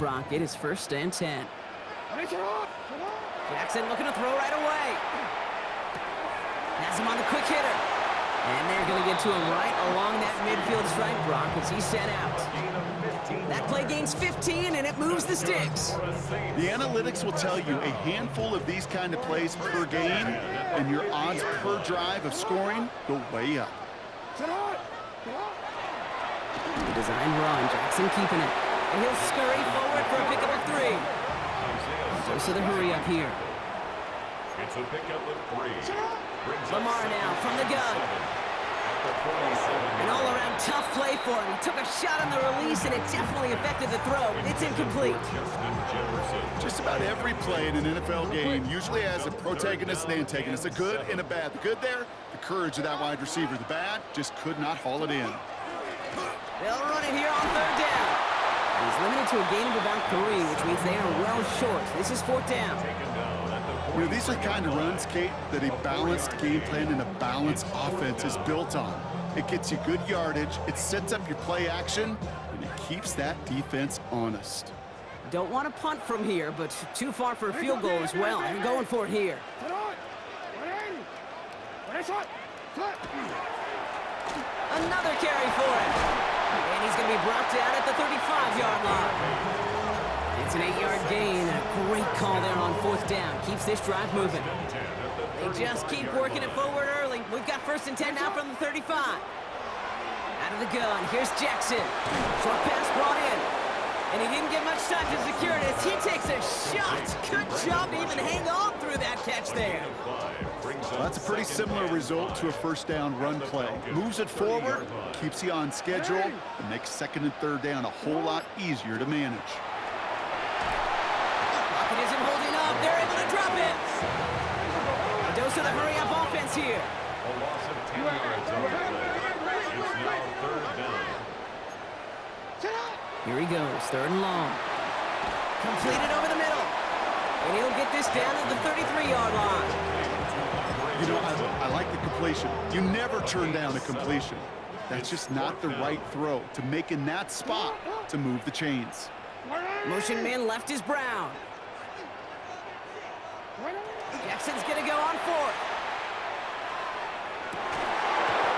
Brock, it is 1st and 10. Jackson looking to throw right away. Has him on the quick hitter. And they're going to get to him right along that midfield stripe, Brock, as he's sent out. That play gains 15, and it moves the sticks. The analytics will tell you a handful of these kind of plays per game, and your odds per drive of scoring go way up. The design run, Jackson keeping it. And he'll scurry forward for a pickup of 3. So the hurry up here. It's a pickup of 3. Lamar now from the gun. An all-around tough play for him. He took a shot on the release, and it definitely affected the throw. It's incomplete. Just about every play in an NFL game usually has a protagonist and antagonist, a good and a bad. The good there, the courage of that wide receiver. The bad, just could not haul it in. They'll run it here on 3rd down. He's limited to a gain of about 3, which means they are well short. This is 4th down. You know, these are the kind of runs, Kate, that a balanced game plan and a balanced offense is built on. It gets you good yardage, it sets up your play action, and it keeps that defense honest. Don't want to punt from here, but too far for a field goal as well. They're going for it here. Another carry for him. And he's going to be brought down at the 35-yard line. It's an 8-yard gain. A great call there on 4th down. Keeps this drive moving. They just keep working it forward early. We've got 1st and 10 now from the 35. Out of the gun. Here's Jackson. Short pass brought in. And he didn't get much time to secure it as he takes a shot. Good job to even hang on through that catch there. Well, that's a pretty similar result to a 1st down run play. Moves it forward, keeps you on schedule, and makes 2nd and 3rd down a whole lot easier to manage. Pocket isn't holding up. They're able to drop it. A dose of the hurry-up offense here. A loss of 10 yards on the play. It's now 3rd down. Here he goes, 3rd and long. Completed over the middle. And he'll get this down at the 33-yard line. You know, I like the completion. You never turn down a completion. That's just not the right throw to make in that spot to move the chains. Motion man left is Brown. Jackson's going to go on 4th.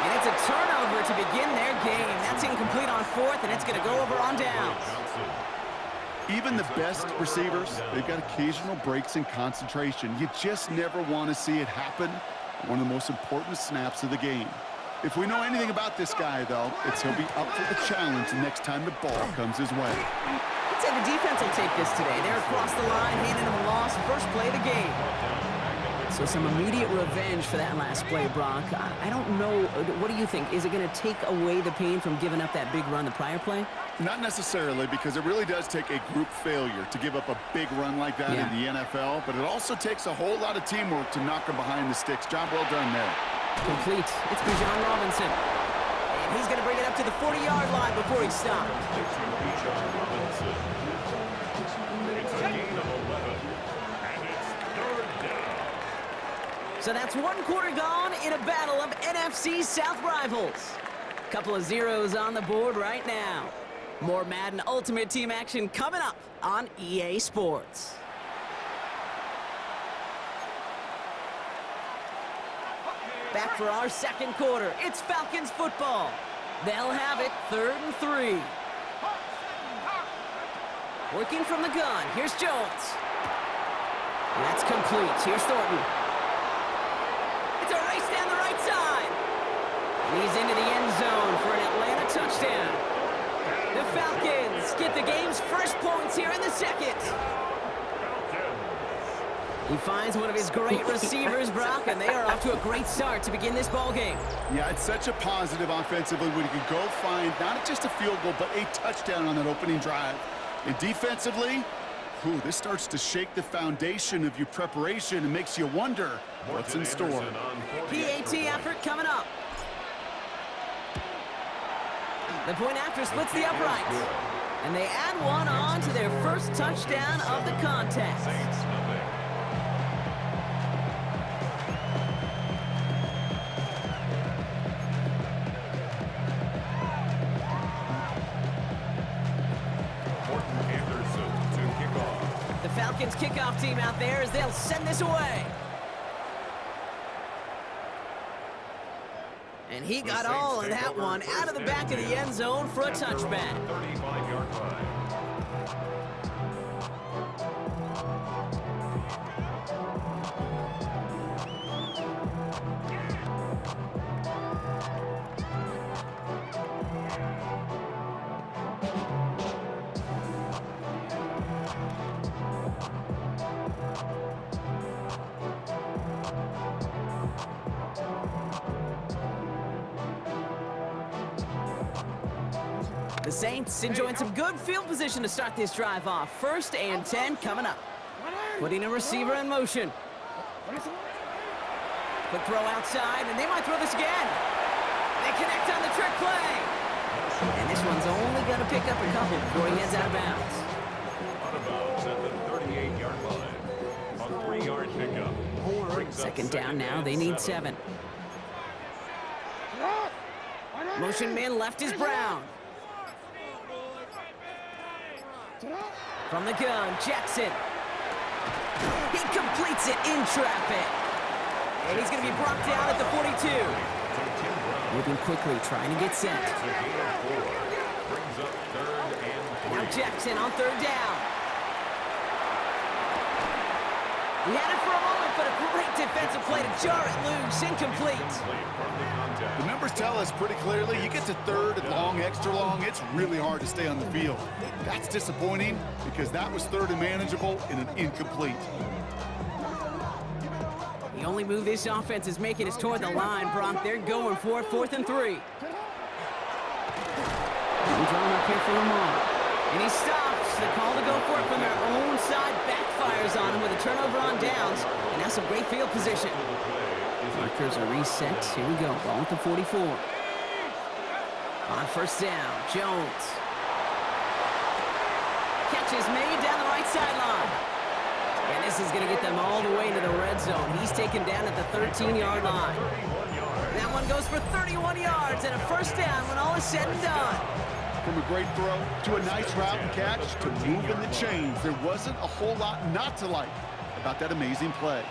And it's a turnover to begin their game. That's incomplete on 4th, and it's going to go over on downs. Even the best receivers, they've got occasional breaks in concentration. You just never want to see it happen on one of the most important snaps of the game. If we know anything about this guy, though, it's he'll be up for the challenge the next time the ball comes his way. I'd say the defense will take this today. They're across the line, handing him a loss, first play of the game. So some immediate revenge for that last play, Brock. I don't know. What do you think? Is it going to take away the pain from giving up that big run the prior play? Not necessarily, because it really does take a group failure to give up a big run like that in the NFL, but it also takes a whole lot of teamwork to knock him behind the sticks. Job well done there. Complete. It's Bijan Robinson. And he's going to bring it up to the 40-yard line before he stops. So that's 1 quarter gone in a battle of NFC South rivals. Couple of zeros on the board right now. More Madden Ultimate Team action coming up on EA Sports. Back for our 2nd quarter. It's Falcons football. They'll have it 3rd and 3. Working from the gun. Here's Jones. That's complete. Here's Thornton. It's a race down the right side. And he's into the end zone for an Atlanta touchdown. The Falcons get the game's first points here in the 2nd. He finds one of his great receivers, Brock, and they are off to a great start to begin this ball game. Yeah, it's such a positive offensively when you can go find not just a field goal, but a touchdown on that opening drive. And defensively, this starts to shake the foundation of your preparation and makes you wonder what's in store. PAT effort coming up. The point after splits the uprights. And they add one on to their first touchdown of the contest. Anderson Falcons kickoff team out there as they'll send this away. And he got all of that one out of the back of the end zone for a touchback. 35-yard line. The Saints enjoying some good field position to start this drive off. 1st and 10 coming up. Putting a receiver in motion. Quick throw outside, and they might throw this again. They connect on the trick play. And this one's only going to pick up a couple before he heads out of bounds. Out of bounds at the 38-yard line. A 3-yard pickup. Brings up 2nd down now, they need 7. Motion man left is Brown. From the gun, Jackson. He completes it in traffic. And he's going to be brought down at the 42. Moving quickly, trying to get set. Brings up 3rd and 3. Now Jackson on 3rd down. He had it for a moment, but a great defensive play to jar it loose. Incomplete. The numbers tell us pretty clearly, you get to 3rd and long, extra long, it's really hard to stay on the field. That's disappointing because that was 3rd and manageable in an incomplete. The only move this offense is making is toward the line, Brock. They're going for 4th and 3. Drawn up here for Lamar. And he stops. The call to go for it from their own side backfires on him with a turnover on downs. And that's some great field position. Markers are reset. Here we go. Ball at the 44. On 1st down, Jones. Catch is made down the right sideline. And this is going to get them all the way into the red zone. He's taken down at the 13-yard line. That one goes for 31 yards and a 1st down when all is said and done. From a great throw to a nice route and catch to moving the chains, there wasn't a whole lot not to like about that amazing play.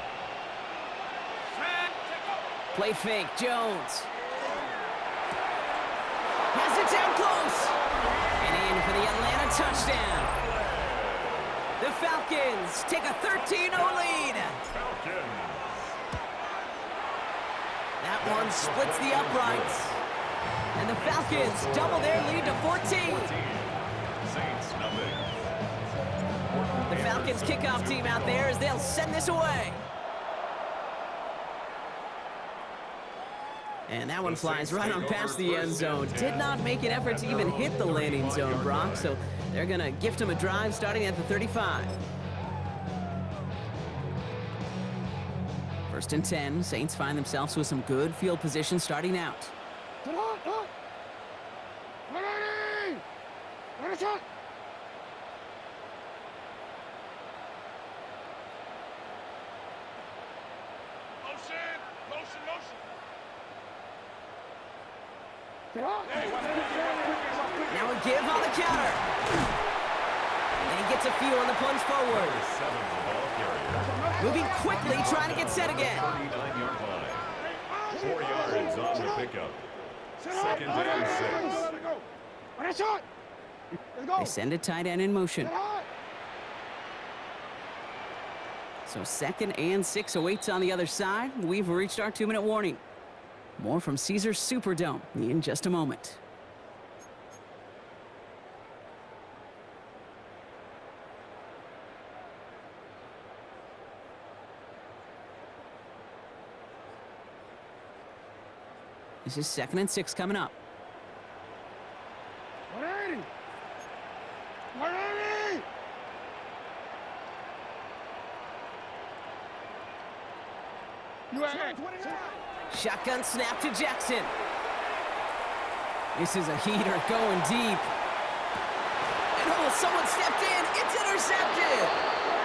Play fake, Jones. Has it down close. And in for the Atlanta touchdown. The Falcons take a 13-0 lead. That one splits the uprights. And the Falcons double their lead to 14. Saints, nothing. The Falcons kickoff team out there as they'll send this away. And that one flies right on past the end zone. Did not make an effort to even hit the landing zone, Brock, so they're going to gift him a drive starting at the 35. 1st and 10, Saints find themselves with some good field position starting out. Now a give on the counter. And he gets a few on the plunge forward. Moving quickly, trying to get set again. 39-yard line. 4 yards on the pickup. 2nd and 6. They send a tight end in motion. So 2nd and 6 awaits on the other side. We've reached our 2-minute warning. More from Caesars Superdome in just a moment. This is 2nd and 6 coming up. Shotgun snap to Jackson. This is a heater going deep. And oh, someone stepped in. It's intercepted.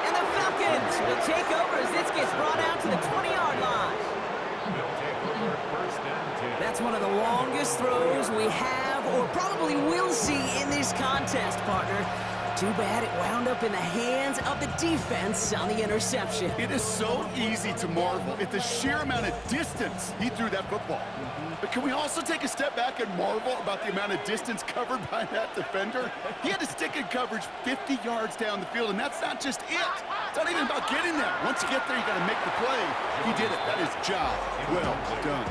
And the Falcons will take over as this gets brought out to the 20-yard line. That's one of the longest throws we have or probably will see in this contest, partner. Too bad it wound up in the hands of the defense on the interception. It is so easy to marvel at the sheer amount of distance he threw that football. But can we also take a step back and marvel about the amount of distance covered by that defender? He had to stick in coverage 50 yards down the field, and that's not just it. It's not even about getting there. Once you get there, you got to make the play. He did it. That is job well done.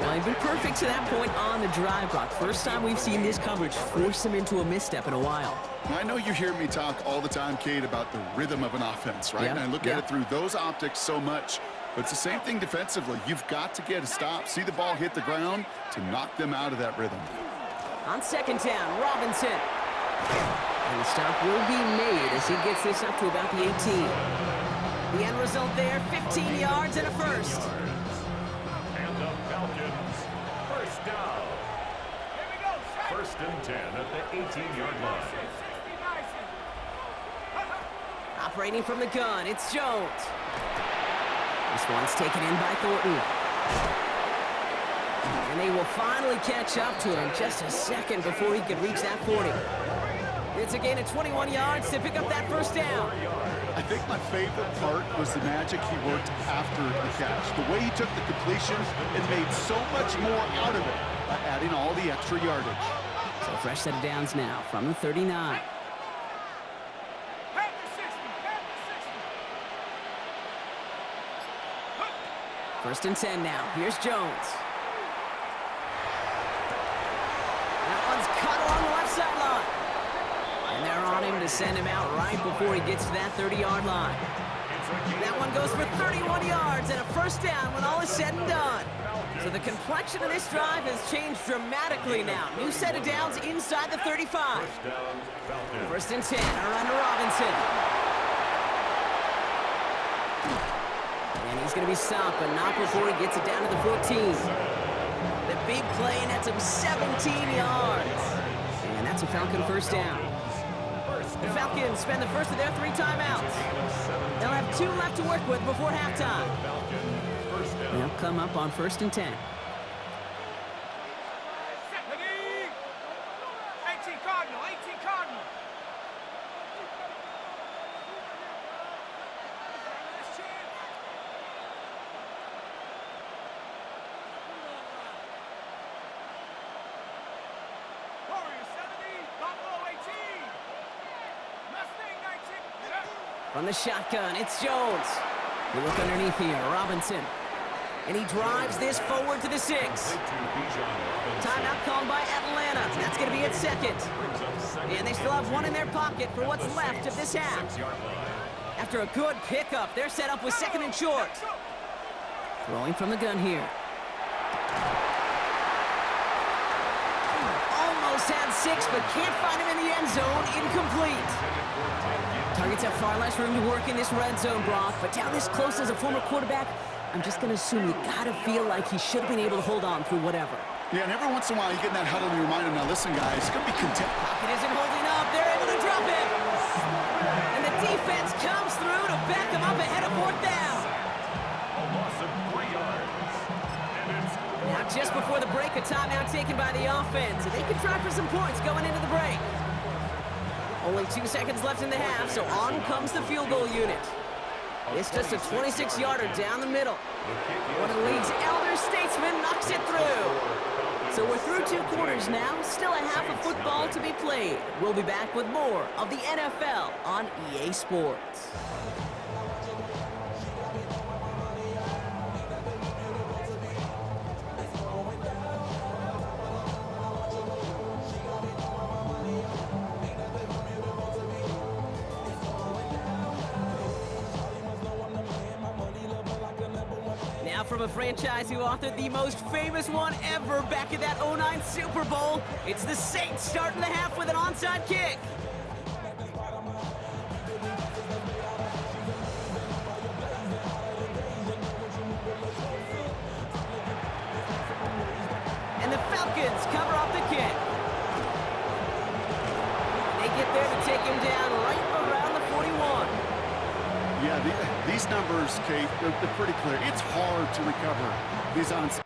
Well, he's been perfect to that point on the drive block. First time we've seen this coverage force him into a misstep in a while. I know you hear me talk all the time, Kate, about the rhythm of an offense, right? Yeah, And I look at it through those optics so much. But it's the same thing defensively. You've got to get a stop, see the ball hit the ground to knock them out of that rhythm. On second down, Robinson. And the stop will be made as he gets this up to about the 18. The end result there, 15 yards and a first. And the Falcons, first down. First and 10 at the 18-yard line. Operating from the gun, it's Jones. This one's taken in by Thornton. And they will finally catch up to him just a second before he could reach that 40. It's a gain of 21 yards to pick up that first down. I think my favorite part was the magic he worked after the catch. The way he took the completion and made so much more out of it by adding all the extra yardage. So fresh set of downs now from the 39. First and 10 now. Here's Jones. That one's cut along the left sideline. And they're on him to send him out right before he gets to that 30-yard line. That one goes for 31 yards and a first down when all is said and done. So the complexion of this drive has changed dramatically now. New set of downs inside the 35. First and 10, around to Robinson. And he's going to be stopped, but not before he gets it down to the 14. The big play nets him 17 yards. And that's a Falcon first down. The Falcons spend the first of their 3 timeouts. They'll have 2 left to work with before halftime. They'll come up on first and 10. 18 Cardinal, 18 Cardinal. Warriors 70, Buffalo 18. Mustang 19. From the shotgun, it's Jones. We look underneath here, Robinson. And he drives this forward to the 6. Timeout called by Atlanta. That's going to be its second. And they still have 1 in their pocket for what's left of this half. After a good pickup, they're set up with 2nd and short. Throwing from the gun here. Almost had 6, but can't find him in the end zone. Incomplete. Targets have far less room to work in this red zone, Brock. But down this close as a former quarterback, I'm just going to assume you got to feel like he should have been able to hold on through whatever. Yeah, and every once in a while you get in that huddle and you remind him, now listen, guys, it's going to be content. Pocket isn't holding up. They're able to drop him. And the defense comes through to back him up ahead of 4th down. A loss of 3 yards. And it's Now, just before the break, a timeout taken by the offense. And they can try for some points going into the break. Only 2 seconds left in the half, so on comes the field goal unit. It's just a 26-yarder down the middle. One of the league's elder statesmen knocks it through. So we're through 2 quarters now, still a half of football to be played. We'll be back with more of the NFL on EA Sports. From a franchise who authored the most famous one ever back in that 09 Super Bowl, it's the Saints starting the half with an onside kick. And the Falcons cover off the kick. They get there to take him down right around the 41. Yeah, these numbers, Kate, they're pretty clear. It's hard to recover these onside.